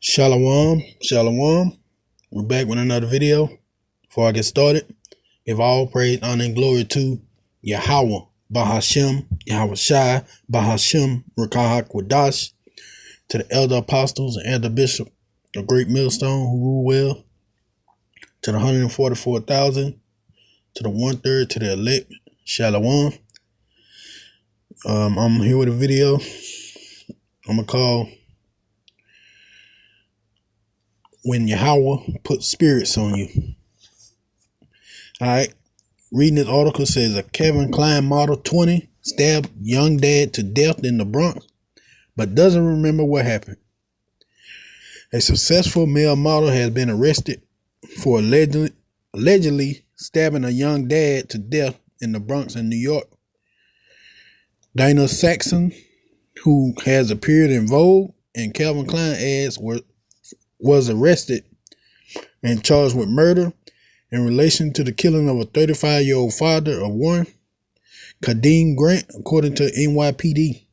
Shalom, shalom. We're back with another video. Before I get started, give all praise, honor, and glory to Yahweh, Bahashem, Yahweh Shai, Bahashem, Rakah Kwadash, to the elder apostles and elder bishop, the great millstone who rule well, to the 144,000, to the 1/3, to the elect, Shalom. I'm here with a video I'm going to call When Yahweh Put Spirits on You. All right. Reading this article says a Calvin Klein model 20 stabbed young dad to death in the Bronx, but doesn't remember what happened. A successful male model has been arrested for allegedly stabbing a young dad to death in the Bronx in New York. Dana Saxon, who has appeared in Vogue and Calvin Klein ads, was arrested and charged with murder in relation to the killing of a 35-year-old father of one, Kadeem Grant, according to NYPD.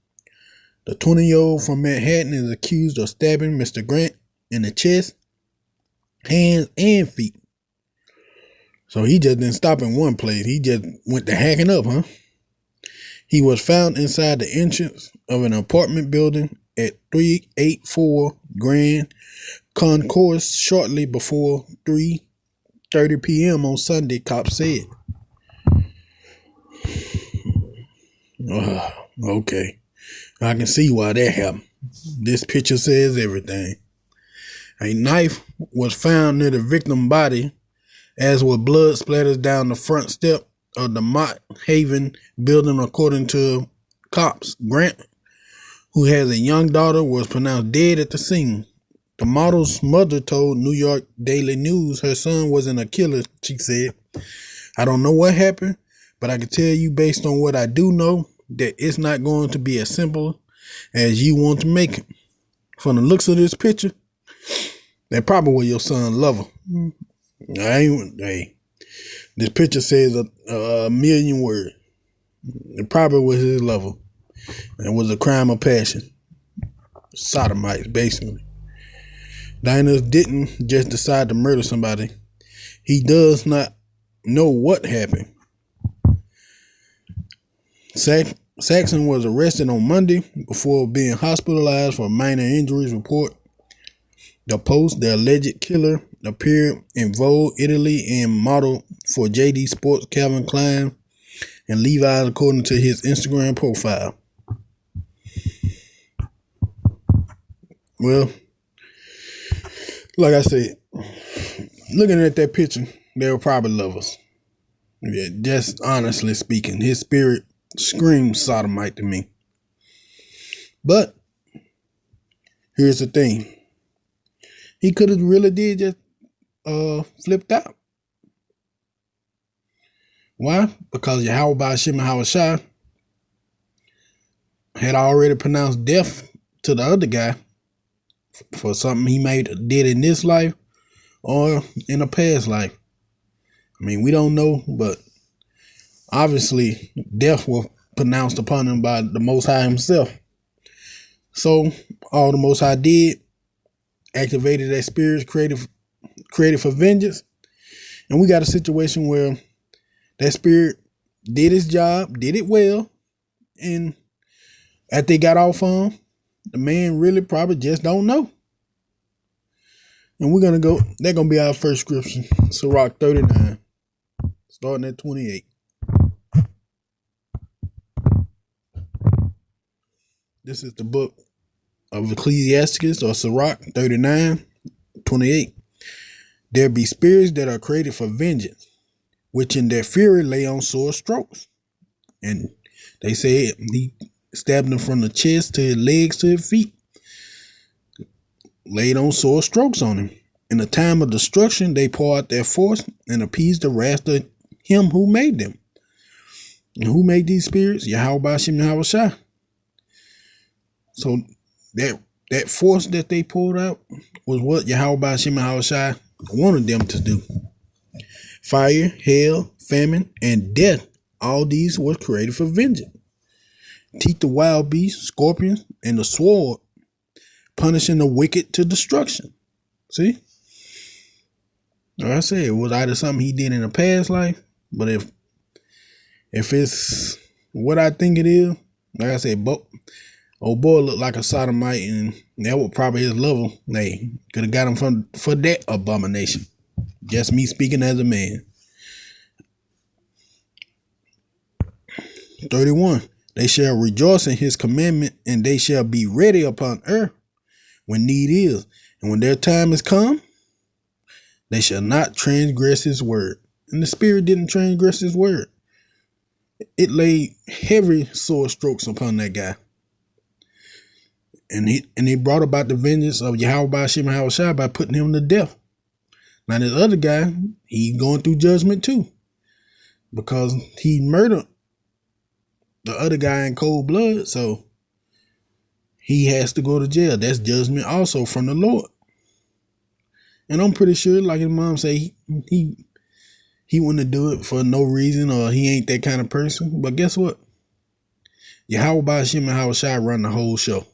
The 20-year-old from Manhattan is accused of stabbing Mr. Grant in the chest, hands, and feet. So he just didn't stop in one place. He just went to hacking up, huh? He was found inside the entrance of an apartment building at 384 Grand Concourse shortly before 3:30 p.m. on Sunday, cops said. Okay. I can see why that happened. This picture says everything. A knife was found near the victim's body, as were blood splatters down the front step of the Mott Haven building, according to cops. Grant, who has a young daughter, was pronounced dead at the scene. The model's mother told New York Daily News her son wasn't a killer, she said. I don't know what happened, but I can tell you based on what I do know that it's not going to be as simple as you want to make it. From the looks of this picture, that probably was your son's lover. Hey, this picture says a million words. It probably was his lover. It was a crime of passion. Sodomites, basically. Dinah didn't just decide to murder somebody. He does not know what happened. Saxon was arrested on Monday before being hospitalized for minor injuries, report the Post. The alleged killer appeared in Vogue, Italy, and modeled for JD Sports, Calvin Klein, and Levi's, according to his Instagram profile. Well, like I said, looking at that picture, they were probably lovers. Yeah, just honestly speaking, his spirit screams sodomite to me. But here's the thing. He could have really did just flipped out. Why? Because Yahweh Bahashem Yahweh Shai had already pronounced death to the other guy for something he did in this life or in a past life. I mean, we don't know, but obviously death was pronounced upon him by the Most High himself. So all the Most High did, activated that spirit created for vengeance. And we got a situation where that spirit did its job, did it well, and after they got off on him, the man really probably just don't know. And we're going to go, that's going to be our first scripture, Sirach 39, starting at 28. This is the book of Ecclesiasticus, or Sirach 39, 28. There be spirits that are created for vengeance, which in their fury lay on sore strokes. And they say he stabbed him from the chest to his legs to his feet. Laid on sore strokes on him. In the time of destruction, they pour out their force and appease the wrath of him who made them. And who made these spirits? Yahweh Bahashem Yahweh Shai. So that force that they poured out was what Yahweh Bahashem Yahweh Shai wanted them to do. Fire, hail, famine, and death, all these were created for vengeance. Teeth of wild beasts, scorpions, and the sword punishing the wicked to destruction. See? Like I said, it was either something he did in a past life, but if it's what I think it is, like I said, old boy looked like a sodomite, and that was probably his lover. They could have got him for that abomination. Just me speaking as a man. 31. They shall rejoice in his commandment, and they shall be ready upon earth when need is. And when their time is come, they shall not transgress his word. And the Spirit didn't transgress his word. It laid heavy sword strokes upon that guy. And he brought about the vengeance of Yahweh Ba'ashem Yahushua by putting him to death. Now this other guy, he's going through judgment too, because he murdered the other guy in cold blood, so he has to go to jail. That's judgment also from the Lord. And I'm pretty sure, like his mom say, he wouldn't do it for no reason, or he ain't that kind of person. But guess what? Yahweh Ba'ashem Yahushua run the whole show.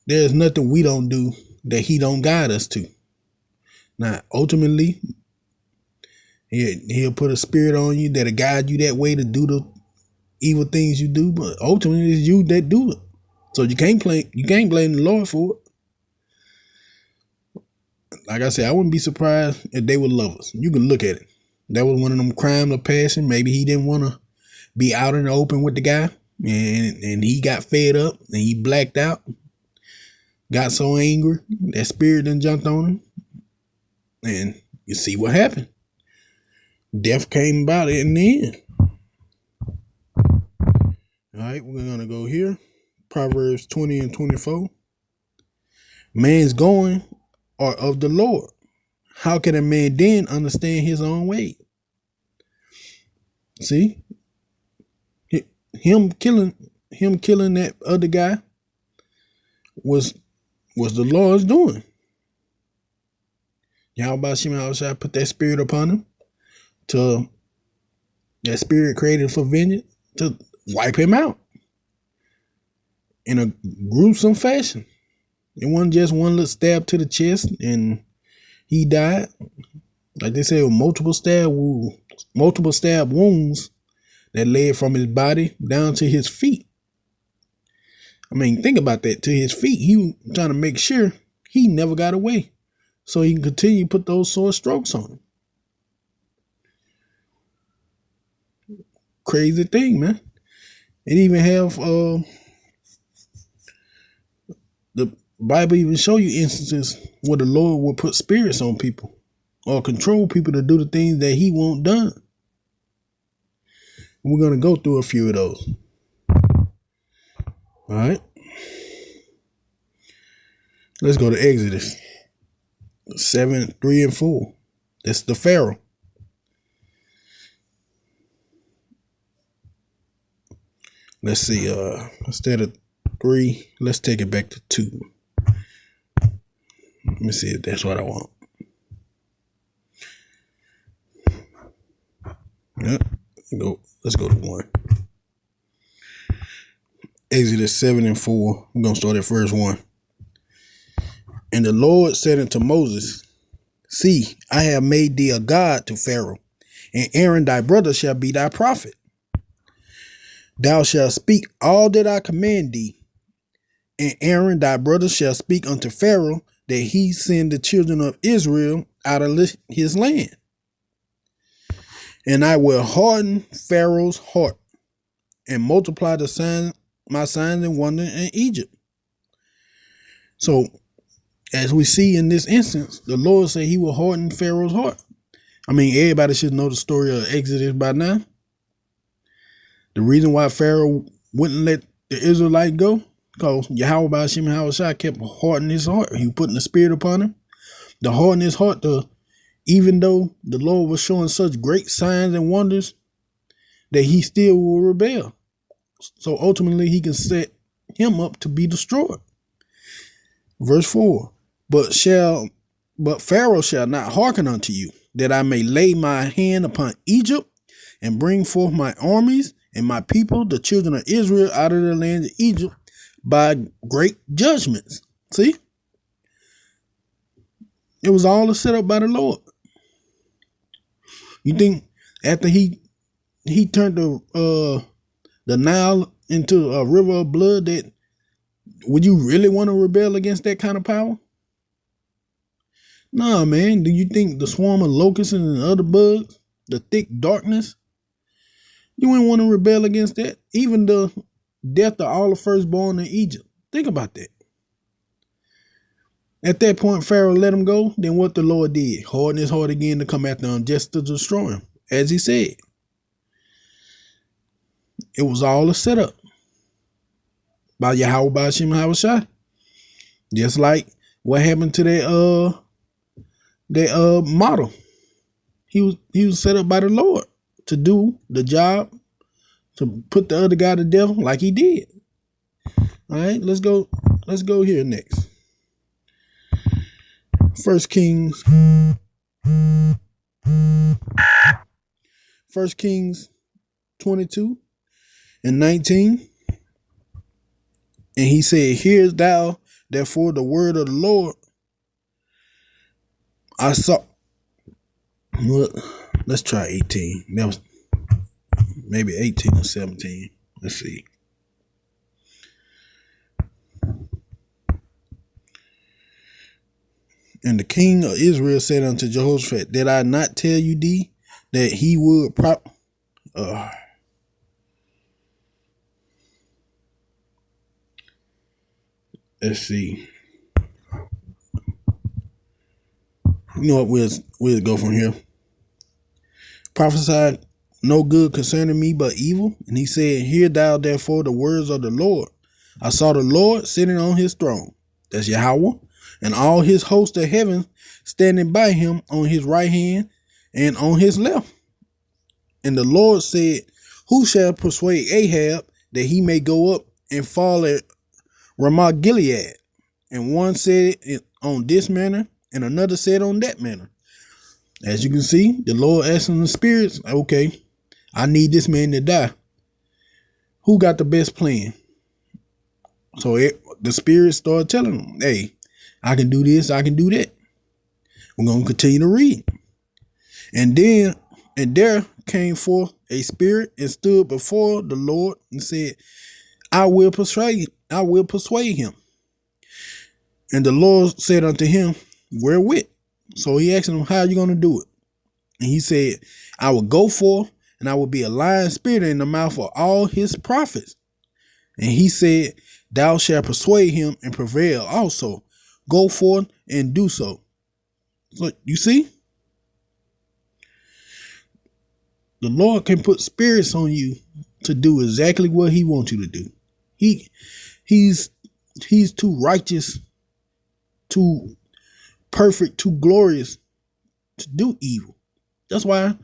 There's nothing we don't do that he don't guide us to. Now, ultimately, he'll put a spirit on you that'll guide you that way to do the evil things you do, but ultimately it's you that do it. So you can't blame the Lord for it. Like I said, I wouldn't be surprised if they were lovers. You can look at it. That was one of them crimes of passion. Maybe he didn't want to be out in the open with the guy, and he got fed up and he blacked out. Got so angry, that spirit done jumped on him. And you see what happened. Death came about in the end. All right, we're going to go here. Proverbs 20 and 24. Man's going are of the Lord. How can a man then understand his own way? See? Him killing that other guy was the Lord's doing. Yahweh Ba'ashem Yahushua put that spirit upon him, to that spirit created for vengeance, to wipe him out in a gruesome fashion. It wasn't just one little stab to the chest and he died. Like they say, multiple stab wounds that led from his body down to his feet. I mean, think about that. To his feet, he was trying to make sure he never got away, so he can continue to put those sword strokes on him. Crazy thing, man. It even have the Bible even show you instances where the Lord will put spirits on people or control people to do the things that he won't done. We're going to go through a few of those. All right. Let's go to Exodus 7, 3 and 4. That's the Pharaoh. Let's see. Instead of 3, let's take it back to 2. Let me see if that's what I want. Yep. Let's go to 1. Exodus 7 and 4. I'm going to start at verse 1. And the Lord said unto Moses, See, I have made thee a god to Pharaoh, and Aaron thy brother shall be thy prophet. Thou shalt speak all that I command thee, and Aaron thy brother shall speak unto Pharaoh, that he send the children of Israel out of his land. And I will harden Pharaoh's heart, and multiply my signs and wonders in Egypt. So, as we see in this instance, the Lord said he will harden Pharaoh's heart. I mean, everybody should know the story of Exodus by now. The reason why Pharaoh wouldn't let the Israelites go, because Yahweh Ba'ashem Yahushua kept hardening his heart. He was putting the spirit upon him. To harden his heart, even though the Lord was showing such great signs and wonders, that he still will rebel. So ultimately he can set him up to be destroyed. Verse 4. But Pharaoh shall not hearken unto you, that I may lay my hand upon Egypt and bring forth my armies and my people, the children of Israel, out of the land of Egypt by great judgments. See? It was all set up by the Lord. You think after he turned the Nile into a river of blood, that would you really want to rebel against that kind of power? Nah, man. Do you think the swarm of locusts and other bugs, the thick darkness, you wouldn't want to rebel against that? Even the death of all the firstborn in Egypt. Think about that. At that point, Pharaoh let him go. Then what the Lord did? Harden his heart again to come after him just to destroy him, as he said. It was all a setup by Yahweh Ba'ashem Havashai. Just like what happened to that model. He was set up by the Lord to do the job, to put the other guy to death like he did. All right, let's go here next. 1 Kings 22 and 19. And he said, "Hear thou therefore the word of the Lord. I saw." Well, let's try 18. That was maybe 18 or 17. Let's see. And the king of Israel said unto Jehoshaphat, "Did I not tell you thee that he would let's see. You know what? We'll go from here. Prophesied no good concerning me, but evil. And he said, Hear thou therefore the words of the Lord. I saw the Lord sitting on his throne." That's Yahweh. "And all his host of heaven standing by him on his right hand and on his left. And the Lord said, Who shall persuade Ahab that he may go up and fall at Ramoth Gilead? And one said it on this manner, and another said on that manner." As you can see, the Lord asking the spirits, okay, I need this man to die. Who got the best plan? So the spirits started telling them, hey, I can do this, I can do that. We're going to continue to read. And there came forth a spirit and stood before the Lord and said, I will persuade him. And the Lord said unto him, Wherewith? So he asked him, how are you going to do it? And he said, I will go forth, and I will be a lying spirit in the mouth of all his prophets. And he said, Thou shalt persuade him and prevail also. Go forth and do so. So you see, the Lord can put spirits on you to do exactly what he wants you to do. He's too righteous, too perfect, too glorious to do evil. That's why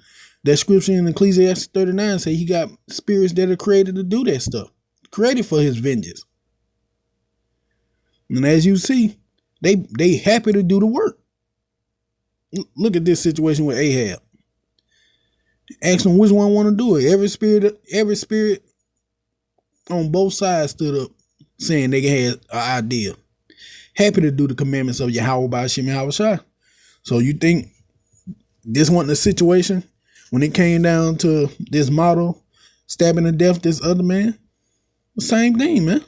that scripture in Ecclesiastes 39 say he got spirits that are created to do that stuff, created for his vengeance. And as you see, they happy to do the work. Look at this situation with Ahab. Ask them which one want to do it. Every spirit on both sides stood up saying they had an idea. Happy to do the commandments of Yahweh Ba'ashem Havashai. So you think this wasn't a situation when it came down to this model stabbing to death this other man? The same thing, man.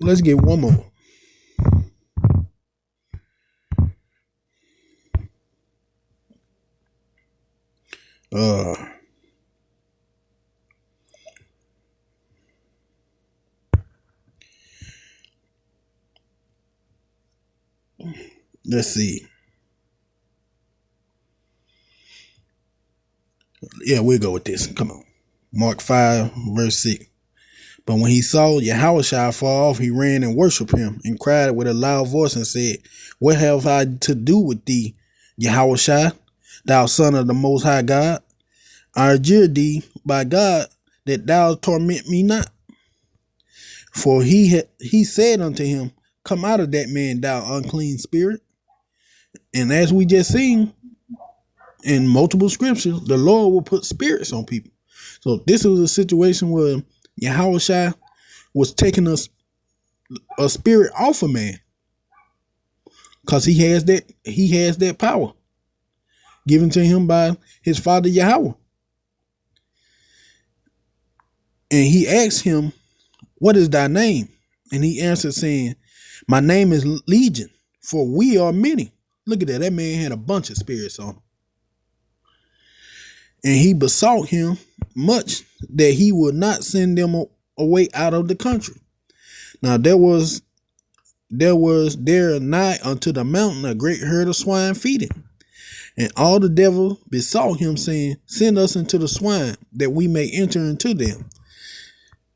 Let's get one more. Let's see. Yeah, we'll go with this. Come on. Mark 5, verse 6. But when he saw Yahushua fall off, he ran and worshipped him and cried with a loud voice and said, What have I to do with thee, Yahushua, thou son of the Most High God? I adjure thee by God that thou torment me not. For he said unto him, Come out of that man, thou unclean spirit. And as we just seen in multiple scriptures, the Lord will put spirits on people. So this was a situation where Yahushua was taking a spirit off a man, because he has that power given to him by his father Yahweh. And he asked him, "What is thy name?" And he answered, saying, "My name is Legion, for we are many." Look at that. That man had a bunch of spirits on him. And he besought him much that he would not send them away out of the country. Now there was there nigh unto the mountain a great herd of swine feeding. And all the devil besought him, saying, "Send us into the swine, that we may enter into them."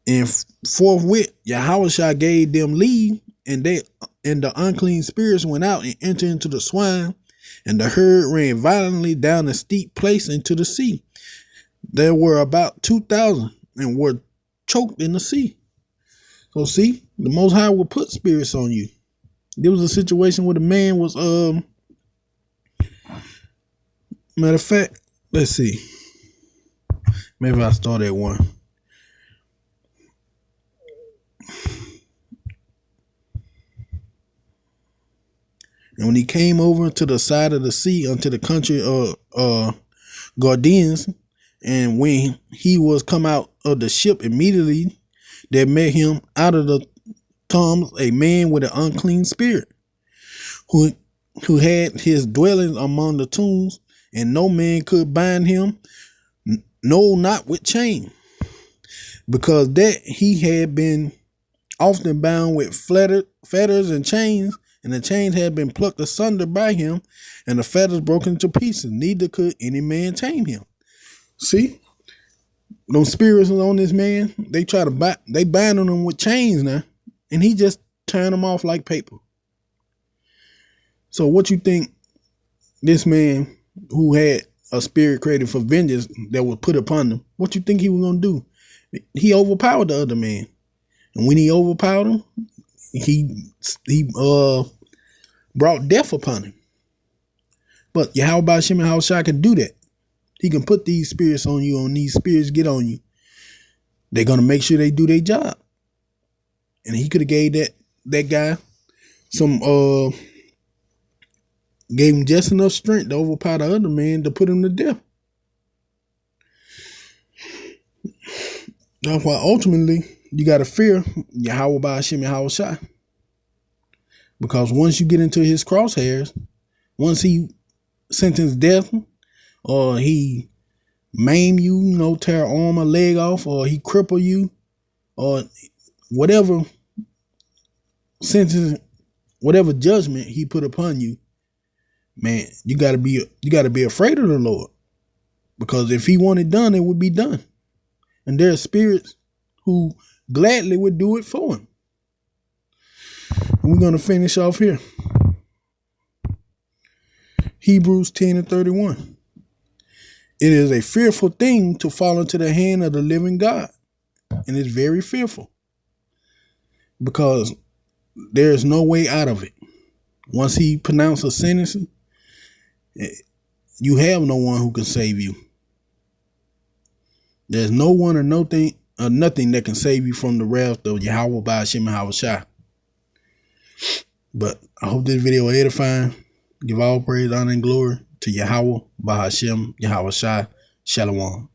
And forthwith Yahushua gave them leave, and the unclean spirits went out and entered into the swine, and the herd ran violently down a steep place into the sea. There were about 2,000 and were choked in the sea. So see, the Most High will put spirits on you. There was a situation where the man was, matter of fact, let's see. Maybe I'll start at one. And when he came over to the side of the sea unto the country of Gardenes, and when he was come out of the ship, immediately there met him out of the tombs a man with an unclean spirit, who had his dwelling among the tombs, and no man could bind him, no, not with chain, because that he had been often bound with fetters and chains, and the chains had been plucked asunder by him, and the fetters broken to pieces. Neither could any man tame him. See, those spirits on this man, they bind on him with chains now, and he just turned them off like paper. So what you think this man who had a spirit created for vengeance that was put upon him, what you think he was going to do? He overpowered the other man. And when he overpowered him, he brought death upon him. But Yahweh Shem and Yahushua can do that. He can put these spirits on you, and these spirits get on you. They're going to make sure they do their job. And he could have gave that guy gave him just enough strength to overpower the other man to put him to death. That's why ultimately you got to fear Yahweh Ba'ashem Yahushua. Because once you get into his crosshairs, once he sentenced death, or he maim you, tear arm or leg off, or he cripple you, or whatever sentence, whatever judgment he put upon you, man, you gotta be afraid of the Lord. Because if he wanted done, it would be done. And there are spirits who gladly would do it for him. And we're going to finish off here. Hebrews 10:31. It is a fearful thing to fall into the hand of the living God. And it's very fearful. Because there is no way out of it. Once he pronounced a sentence, you have no one who can save you. There's no one or nothing that can save you from the wrath of Yahweh Ba'ashem Yahushua. But I hope this video was edifying. Give all praise, honor, and glory to Yahweh Ba'ashem Yahushua. Shalom.